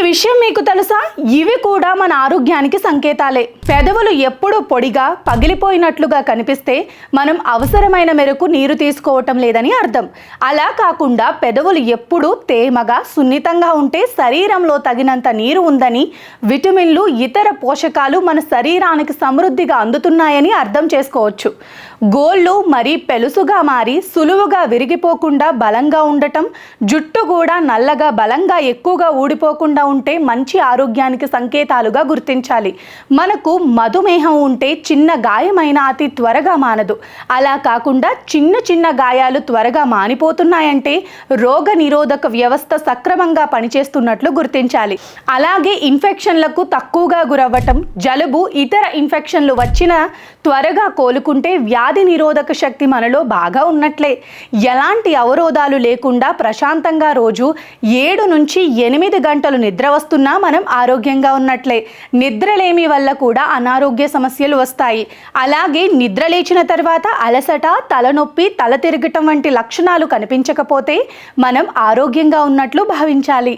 విషయం మీకు తెలుసా? ఇవి కూడా మన ఆరోగ్యానికి సంకేతాలే. పెదవులు ఎప్పుడూ పొడిగా పగిలిపోయినట్లుగా కనిపిస్తే మనం అవసరమైన మేరకు నీరు తీసుకోవటం లేదని అర్థం. అలా కాకుండా పెదవులు ఎప్పుడూ తేమగా సున్నితంగా ఉంటే శరీరంలో తగినంత నీరు ఉందని, విటమిన్లు ఇతర పోషకాలు మన శరీరానికి సమృద్ధిగా అందుతున్నాయని అర్థం చేసుకోవచ్చు. గోళ్ళు మరీ పెలుసుగా మారి సులువుగా విరిగిపోకుండా బలంగా ఉండటం, జుట్టు కూడా నల్లగా బలంగా ఎక్కువగా ఊడిపోకుండా ఉంటే మంచి ఆరోగ్యానికి సంకేతాలుగా గుర్తించాలి. మనకు మధుమేహం ఉంటే చిన్న గాయమైన అతి త్వరగా మానదు. అలా కాకుండా చిన్న చిన్న గాయాలు త్వరగా మానిపోతున్నాయంటే రోగ నిరోధక వ్యవస్థ సక్రమంగా పనిచేస్తున్నట్లు గుర్తించాలి. అలాగే ఇన్ఫెక్షన్లకు తక్కువగా గురవ్వటం, జలుబు ఇతర ఇన్ఫెక్షన్లు వచ్చినా త్వరగా కోలుకుంటే వ్యాధి నిరోధక శక్తి మనలో బాగా ఉన్నట్లే. ఎలాంటి అవరోధాలు లేకుండా ప్రశాంతంగా రోజు 7 నుంచి 8 గంటలు నిద్ర వస్తున్నా మనం ఆరోగ్యంగా ఉన్నట్లే. నిద్రలేమి వల్ల కూడా అనారోగ్య సమస్యలు వస్తాయి. అలాగే నిద్ర లేచిన తర్వాత అలసట, తలనొప్పి, తల తిరగటం వంటి లక్షణాలు కనిపించకపోతే మనం ఆరోగ్యంగా ఉన్నట్లు భావించాలి.